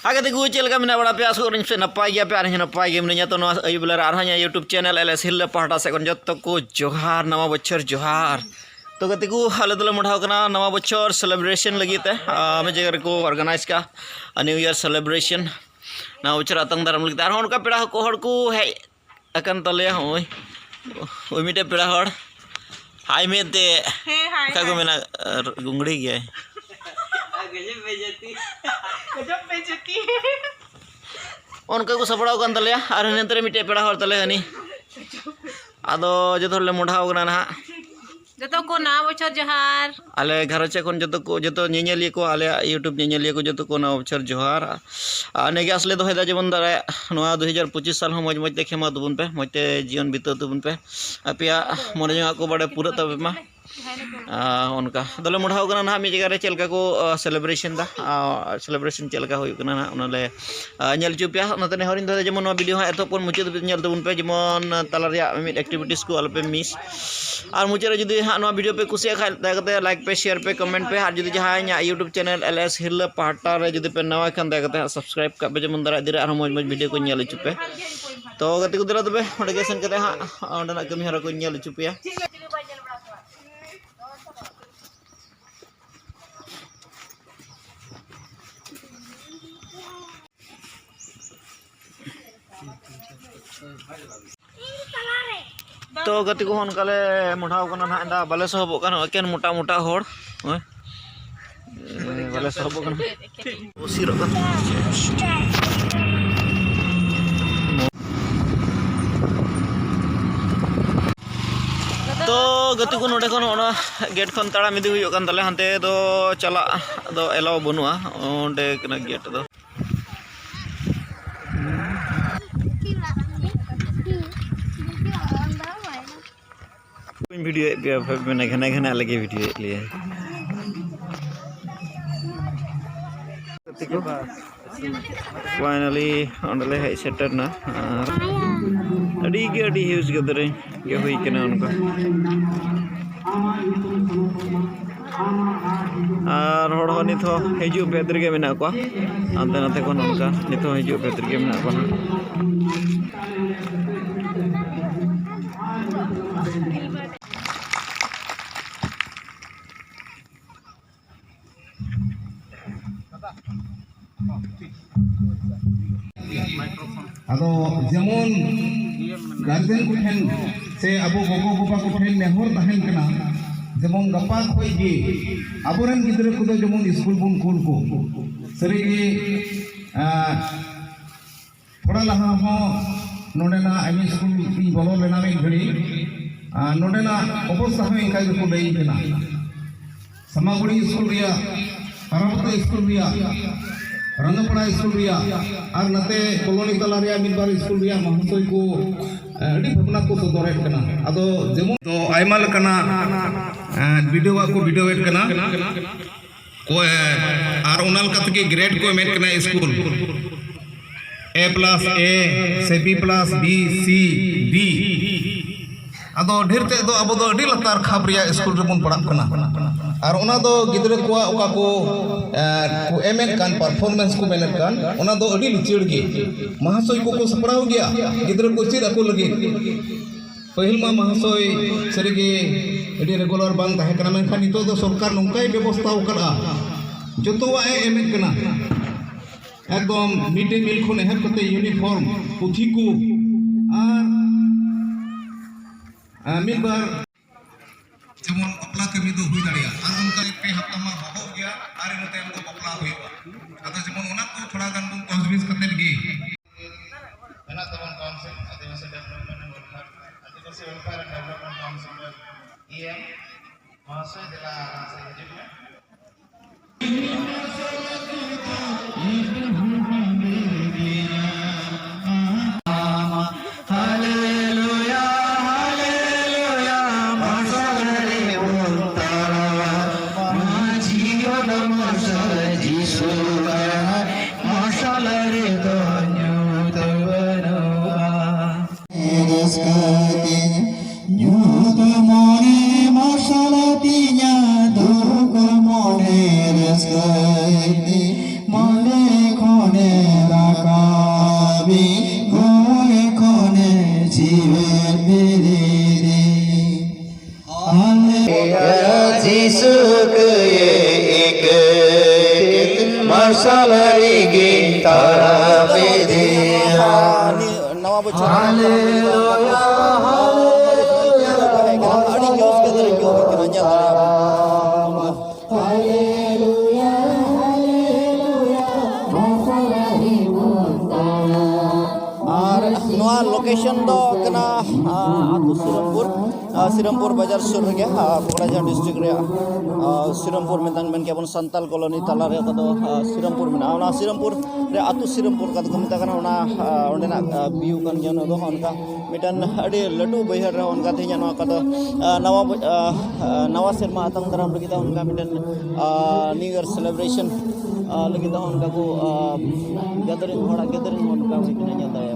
आगे देखो चल का मिना बड़ा पे आसो रिंग से नपाई गया पे आने नपाई गया मिना तो नवा अयुबला आरहाnya YouTube channel LS Hill पहाटा से कौन जत को जोहार नवा बच्चर जोहार तो कहते को हाल दल मुढ़ाव करना नवा बच्चर सेलिब्रेशन लगी थे हमें जगह को ऑर्गेनाइज का न्यू ईयर सेलिब्रेशन नवा बच्चर आतंक दारम लगी तार उनका पेड़ा को हड़ को है अकन तले होय ओय मिटे पेड़ा हड़ हाय में ते का को मेना गुंगड़ी गया उनका को सपड़ा कन तले और नेंतरे मिटे पेड़ा हड़ तले हनी आदो जतो ले मुढ़ाव करना ना जतो को ना बछर जोहार आले घरचे कोन जतो को जतो नेनेलिए को आले यूट्यूब नेनेलिए को जतो को ना बछर जोहार नेगे असले दो हेदा जेमन दारे नवा 2025 साल हम मज मज देखे मा दुबुन पे मजते जीवन बितो दुबुन पे अपिया मने जंगा को बड़े पूरा तबे मा उनका दले मुढ़ाव करना ना मी जगह रे चलका को सेलिब्रेशन दा सेलिब्रेशन चलका होय करना ना उनले नेल चुपिया नते ने हरिन दे जेमन वीडियो हा एतो पर मुचे नेल दुबुन पे जेमन तला रे मिड एक्टिविटीज को अलपे मिस और मुचे रे जदी हा नवा वीडियो पे कुसिया खाय दागते लाइक पे शेयर पे कमेंट पे और जदी जहां इन यूट्यूब चैनल LS Hill पहाटा रे जदी पे नवा खान दागते सब्सक्राइब का पे जेमन दारा दिरे और मज मज वीडियो को नेल चुपे तो गति को दिला तबे ओडे गेसन कते हा ओडना कमी हरा को नेल चुपिया तो गति को उनकाले मुढ़ाव करना ना इंदा बाले सहबो कन एकेन मोटा मोटा होड़ बाले सहबो कन उसिरो कन तो गति को नोडे खन ओना गेट खन ताड़ा मिदी हुयो कन तले हंते दो चला दो एलाव बनुआ ओंडे कना गेट दो वीडियो मैंने घने घने अलग वीडियो लिए फाइनली अंडले है सेटर ना अड़ी के अड़ी ह्यूज गदरे के हुई कना उनका और हड़ हो निथो हिजु पेदर के मेना को अंते नाते कोन उनका निथो हिजु पेदर के मेना को आदो जेमन गार्जियन को ठेन से अबो गोगो बाबा को ठेन नेहर तहन कना जेमन गपा खोई गे अबोरन गिदरे को जेमन स्कूल बन कुल को सरी गे थोड़ा लहा हो नोडेना आईमी स्कूल की बोलो लेना में घड़ी नोडेना अवस्था में इनका को लई कना समागुड़ी स्कूल रिया हरामता स्कूल रिया रंगपड़ा स्कूल रिया और नते कॉलोनी तला रिया मिदबार स्कूल रिया महसोय को अड़ी भावना को सदोरेट कना आदो जेमन तो आयमा लकना वीडियो को वीडियो एड कना को आर ओनाल कत के ग्रेड को मेट कना स्कूल A+A से B+B C D आदो ढेर ते दो अब दो अड़ी लतार खाब रिया स्कूल रे बन पढ़ा कना और ओना दो गिदरे को ओका को एमएन कान परफॉर्मेंस को मेनत कान ओना दो अड़ी लिचड़ गे महाशय को सपड़ाव गया गिदरे को चिर अको लगे पहिल मा महाशय सरीगे अड़ी रेगुलर बांग ताहे कना मेन खान नितो दो सरकार नंकाय व्यवस्था उकड़ा जतोवा एमएन कना एकदम मिड डे मील को नेहर कते यूनिफॉर्म पुथी को और मिदबार जेमन बपला कमी दो हुई दाड़िया और उनका पे हफ्ता मा बहो गया और इनते हमको बपला हुईबा अतो जेमन ओना को थोड़ा गान बन तजवीज करते गे एना तवन council Adivasi development and welfare Adivasi welfare and development council EM महाशय जिला से हिजु Mone जीसु के एक मशालरी की तरह दिया नवा बच्चा लोकेशन दो कना आतु सिरमपुर बाजार सुर गे कोकराझार डिस्ट्रिक्ट रे सिरमपुर मेतान मेन के संताल कॉलोनी तला रे कदो सिरमपुर मेना ओना सिरमपुर रे आतु सिरमपुर कदो को मेता कना ओना ओंडेना व्यू कान गया दो उनका मिटन अडी लड्डू बहर रे उनका थेया नवा कदो नवा सेरमा आतंग दराम लगी उनका मिटन न्यू ईयर सेलिब्रेशन लगी उनका को गैदरिंग होड़ा गैदरिंग उनका मिटन जाता है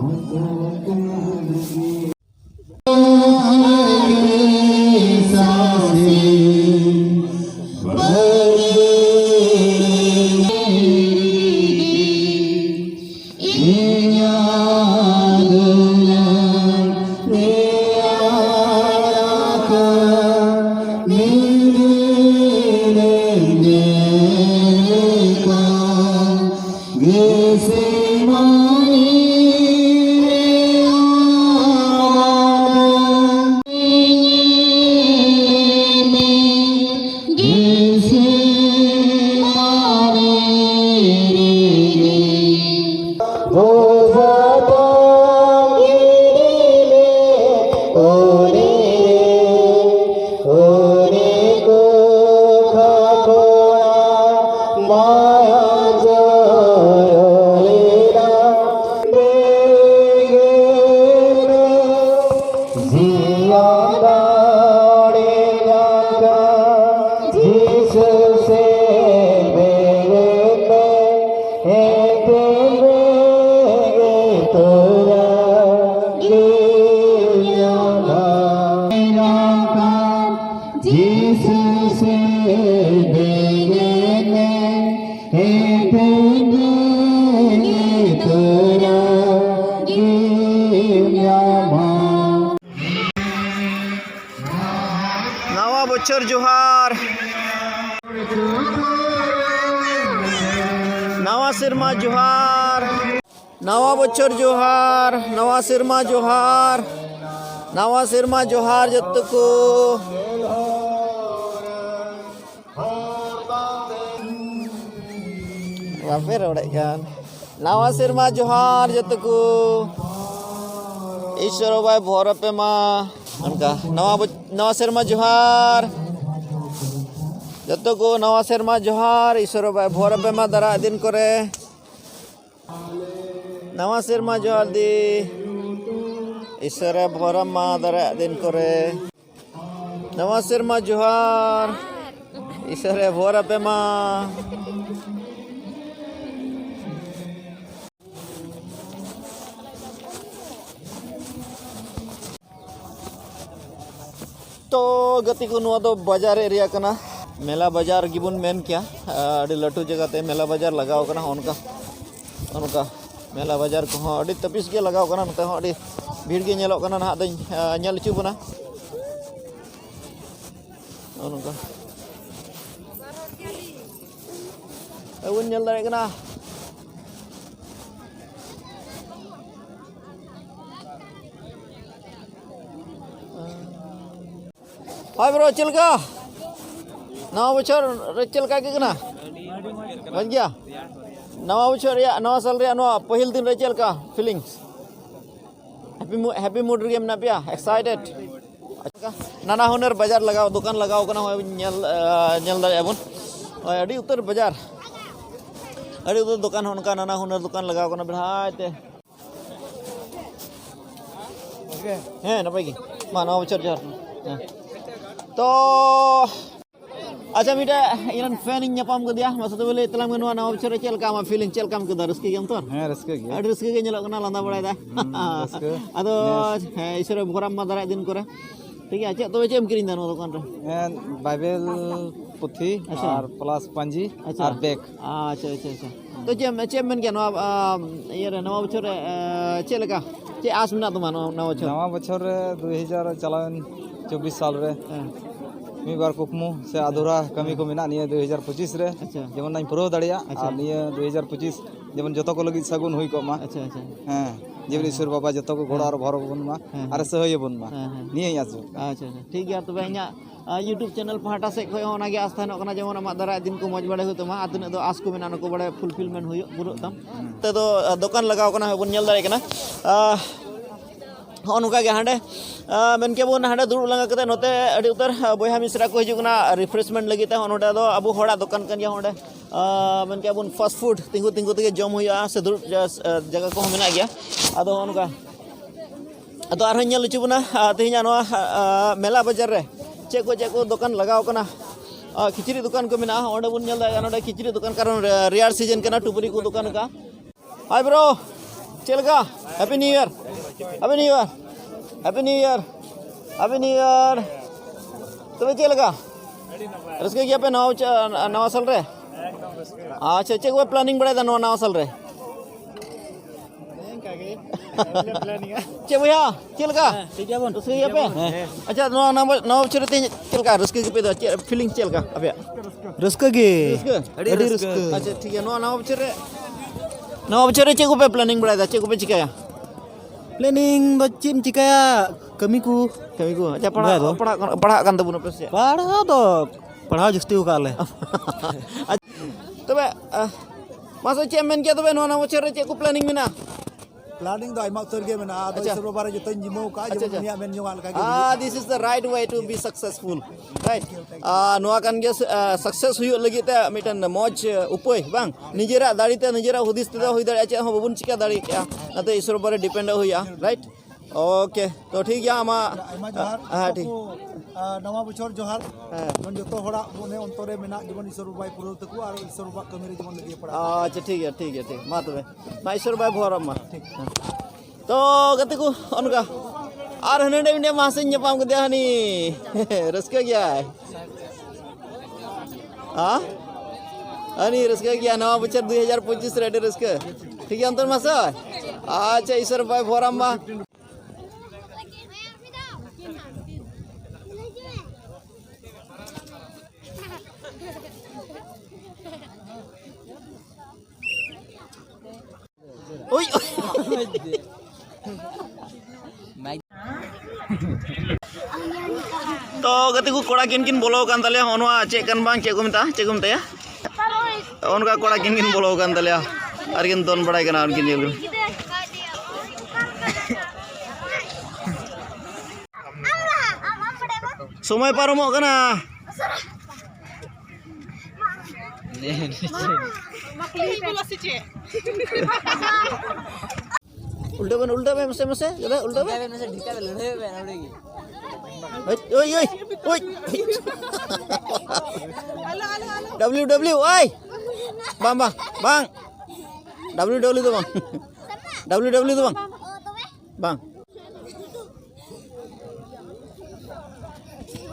नवा बच्चर जोहार नवा सिरमा जोहार नवा बच्चर जोहार नवा सिरमा जोहार जत्त को वाफे रोड़े kan नवा सिरमा जोहार जत्त को ईश्वर बाय भोर पे माँ उनका नवा सिरमा जोहार जत्तो को नवा सिरमा जोहार ईश्वर बाय भोर पे माँ दरा दिन करे नवा सिरमा जोहार दी ईश्वर भोर माँ दरा दिन करे नवा सिरमा जोहार ईश्वर भोर पे माँ तो गति को नुआ दो बाजार एरिया कना मेला बाजार गिबुन मेन क्या अड़ी लटू जगह ते मेला बाजार लगाओ कना उनका मेला बाजार को अड़ी तपिस के लगाओ कना नते अड़ी भीड़ के नेलो कना ना दई नेल चु बना उनका अउन नेल दारे कना हाय ब्रो चल का नवा बच्चर चल का के ना बन गया नवा बच्चर या नवा साल रे नवा पहिल दिन रे चल का फीलिंग्स हैप्पी मूड रे ना पिया एक्साइटेड नाना हुनर बाजार लगाओ दुकान लगाओ कना नेल दारे अबन अड़ी उत्तर बाजार अड़ी उत्तर दुकान उनका नाना हुनर दुकान लगाओ कना बिहाते हैं ना पाई मा नवा बच्चर जोहार तो अच्छा मिटा इन फैन ᱧᱟᱯᱟᱢ ᱠᱮᱫᱮᱭᱟ ᱢᱟᱥᱮ ᱛᱚᱵᱮ ᱞᱟᱹᱭ ᱛᱟᱞᱟᱝ ᱢᱮ ᱱᱚᱣᱟ ᱱᱟᱣᱟ ᱵᱚᱪᱷᱚᱨ ᱨᱮ ᱪᱮᱫ ᱞᱮᱠᱟ ᱟᱢᱟᱜ ᱯᱷᱤᱞᱤᱝ ᱪᱮᱫ ᱞᱮᱠᱟᱢ ᱠᱮᱫᱟ ᱨᱟᱹᱥᱠᱟᱹ ᱜᱮᱭᱟᱢ ᱛᱚ ᱦᱮᱸ ᱨᱟᱹᱥᱠᱟᱹ ᱜᱮ ᱟᱹᱰᱤ ᱨᱟᱹᱥᱠᱟᱹ ᱜᱮ ᱧᱮᱞᱚᱜ ᱠᱟᱱᱟ ᱞᱟᱸᱫᱟ ᱵᱟᱲᱟᱭᱮᱫᱟ ᱟᱫᱚ ᱦᱮᱸ ᱤᱥᱚᱨᱮ ᱵᱷᱚᱨᱟᱢ ᱢᱟ ᱫᱟᱨᱟᱭ ᱫᱤᱱ ᱠᱚᱨᱮ ᱴᱷᱤᱠ ᱜᱮᱭᱟ ᱪᱮᱫ ᱛᱚᱵᱮ ᱪᱮᱫ ᱮᱢ ᱠᱤᱨᱤᱧ ᱫᱟ ᱱᱚᱣᱟ ᱫᱚᱠᱟᱱ ᱨᱮ बाइबल पुथी और प्लस पंजी और बैग अच्छा अच्छा अच्छा तो चेम मेन क्या नवा ये नवा बछर चेक लेका चे आस मेना तुमा नवा बछर नवा बछर 2000 चलावन 24 साल रे मी बार कुकमु से अधूरा कमी को मेना निया 2025 रे जेमन नाइ पुरो दाड़िया और निया 2025 जेमन जतो को लगी सगुन हुई को मा हां जेमन ईश्वर बाबा जतो को घोड़ा और भरो बन मा और सहय बन मा निया आसु अच्छा ठीक गया तबे इना यूट्यूब चैनल पहाटा से खय होना गे आस्था न जेमन आमा दारा दिन को मज बड़े हो तमा आतने दो आस को मेना नको बड़े फुलफिलमेंट हुयो पुरो तम ते दो दुकान लगाव कना बन नेल दारे कना नुका गे हांडे मेनके बन हांडे दुड़ लंगा कते नोते अडी उतर बयहा मिश्रा को हिजुगना रिफ्रेशमेंट लगी ते नोडे दो अबु होड़ा दुकान कन या होंडे मेनके बन फास्ट फूड तिंगु तिंगु ते जम हुया से दुड़ जगह को मेना गया अदो नुका अदो आर हन लुचु बना तेहिया नो मेला बाजार रे चे को दुकान लगाव कना खिचड़ी दुकान को मेना ओंडे बन नेल दा नोडे खिचड़ी दुकान कारण रियार सीजन कना टुपरी को दुकान का हाय ब्रो चलगा happy new year happy new year happy new year happy new year तबे चलगा रसके गया पे नवा साल रे अच्छा चे को प्लानिंग बड़ा दा नवा साल रे चे भैया चलगा ठीक है बन रसके गया पे अच्छा नवा बछर ते चलगा रसके पे दो फीलिंग चलगा अबे रस्का गे अड़ी रसके अच्छा ठीक है नवा बछर चे को पे प्लानिंग बड़ा दा चे को पे चिकाया प्लानिंग दो चिम चिकाया कमी को अच्छा पढ़ा kan tabun apa sih पढ़ा दो पढ़ा जस्ती का ले तबे masa cemen kia तबे नोना बछर चे को प्लानिंग मेना प्लानिंग दो आइमा उतर गे मेना आदो इस बारे जो तन जिमो का जो दुनिया में जोगान का this is the right way to be successful right noa kan ge success huyu lagi te mitan moj upai bang nijera dari te nijera hudis te hoy dari acha ho babun chika dari kya nate isor bare depend hoya right okay तो ठीक है आमा आइमा जोहार हां ठीक नवा बछर जोहार मन जतो होड़ा मोने अंतरे मेना जीवन ईश्वर बाई पुरो तकु और ईश्वर बा कमी रे जीवन लगी पड़ा अच्छा ठीक है मा तबे मा ईश्वर बाई भोरम मा तो गति को अनका आर हने ने मासिन nyapam के हनी रसके गया है हां अनि रसके गया नवा बछर 2025 रेडी रसके ठीक है अंतर मासा अच्छा ईश्वर बाई भोरम मा ओय तो गति को कोड़ा किन बोलो कान तले ओनवा चे कान बांग चे को मता उनका कोड़ा किन बोलो कान तले आर किन दोन बड़ाई कना उनकिन जेल समय पारमो कना उल्टा बे मसे जरा उल्टा बे ढिका बे लड़े बे नड़ेगी ओय WW ओय bang WW tu bang WW tu bang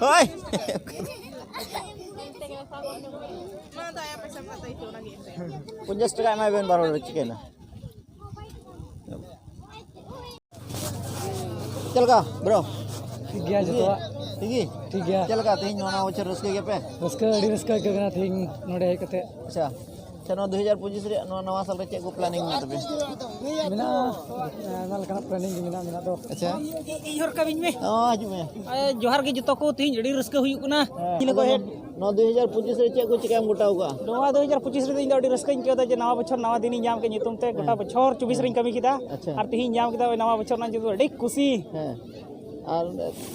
Hoy Punja setengah mai ben baru chicken चल का ब्रो ठीक गया जतो ठीक गया चल का तेज नोना बछर रसके गया पे रस्का अड़ी रस्का गना थिंग नोडे हे कते अच्छा चनो 2025 रे नवा साल रे चेक को प्लानिंग में तबे मिना नाल कना प्लानिंग मिना दो अच्छा इहर कबिन में हां में जोहार के जतो को थिंग अड़ी रस्का हुई कुना किन को हेड 2025 रे चेक को चिकाम गोटा होगा नवा 2025 रे इन अड़ी रस्का इन केदा जे नवा बछर नवा दिन जाम के नितुम ते गोटा बछर 24 रे कमी किदा और तिहिन जाम किदा नवा बछर ना जो अड़ी खुशी हां और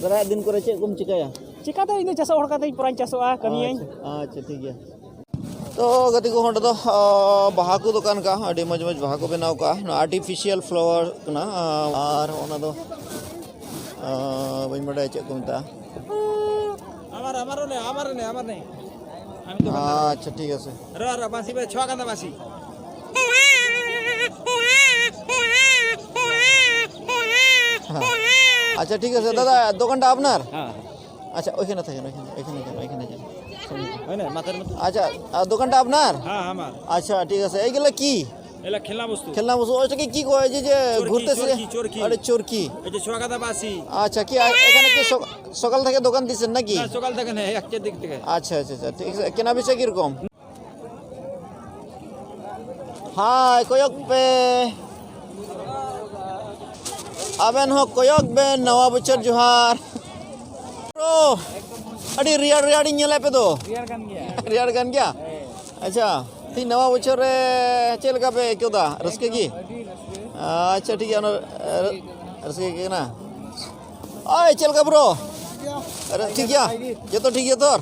दरा दिन को चेक को चिकाया चिकाते इन चासो हड़ काते पुरान चासोआ कमी अच्छा ठीक है तो गति को होंडे तो बाहा को दुकान का अड़ी मज बाहा को बनाव का आर्टिफिशियल फ्लावर कना और ओना दो बई मडा चे को मता हमार ने अच्छा ठीक है रा बासी बे छवा कांदा बासी अच्छा ठीक है दादा দোকানটা আপনার আচ্ছা ওইখানে থাকেন ওইখানে যান আচ্ছা দোকানটা আপনার হ্যাঁ আমার আচ্ছা ঠিক আছে এইগুলা কি এলা খেলনা বস্তু ওইটাকে কি কয় যে ঘুরতেছে চরকি আরে চরকি এই যে ছুয়া কাদা বাসি আচ্ছা কি এখানে কি সকাল থেকে দোকান দিচ্ছেন নাকি? সকাল থেকে নেই, একটা দিক থেকে। আচ্ছা আচ্ছা আচ্ছা, ঠিক আছে। কেনা বেচা কিরকম? হাই কয়ক পে আবেন হোক কয়ক বেন নয়া বছর জোহার ও আডি রিয়ার রিয়ার ñele pe do রিয়ার গান গিয়া আচ্ছা তি নয়া বছর রে চেল কা পে কেউ দা রসকে কি আচ্ছা ঠিক আছে রসকে কি না ওই চেল কা ব্রো ঠিক গিয়া যত ঠিক গিয়া তোর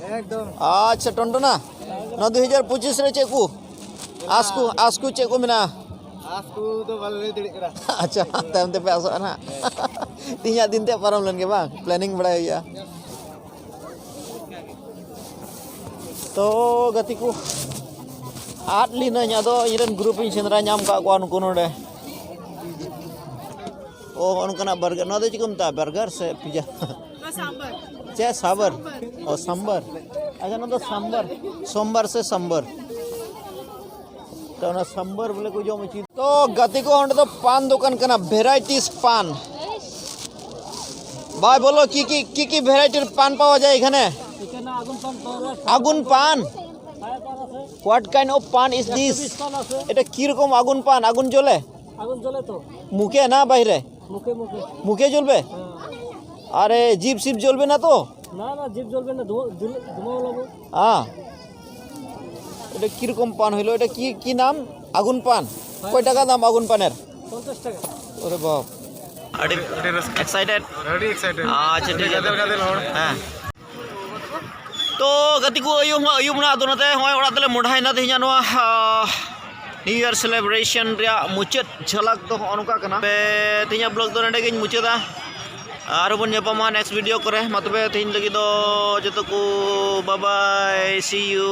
আচ্ছা টন্টনা না 2025 রে Cheku Asku cek ko mina. Asku to balai didik kena. Acha, time te pe asok na. Tinya din te param len ke bang, planning badai ya. To gatiku atli na nya do iren group in sendra nyam ka ko anu kono de. Oh, anu kana burger. No de chikum ta burger se pizza. sambar Che sabar. Oh, sambar. Acha no to sambar. Sombar se sambar. तो ना संबर बोले को जो मची तो गति को हम तो पान दुकान करना वेराइटीज पान भाई बोलो की वेराइटी पान पावा जाए এখানে আগুন পান হোয়াট কাইন্ড অফ পান ইজ দিস এটা কি রকম আগুন পান আগুন জ্বলে তো মুখে না বাইরে মুখে জ্বলবে আরে জিভ সিপ জ্বলবে না তো না জিভ জ্বলবে না ধোঁয়া লাগবে হ্যাঁ এটা কি রকম পান হইলো এটা কি নাম আগুন পান কয় টাকা দাম আগুন পানের 50 টাকা ওরে বাপ আরে এক্সাইটেড রেডি এক্সাইটেড আচ্ছা ঠিক আছে হ্যাঁ তো গতিকু ayum na donate hoy ora tele modhai na tehinya no New Year celebration ria muchet jhalak to onuka kana be tehinya blog do nade gin mucheda arobon nyapama next video kore matbe tehin lagi do joto ku bye bye see you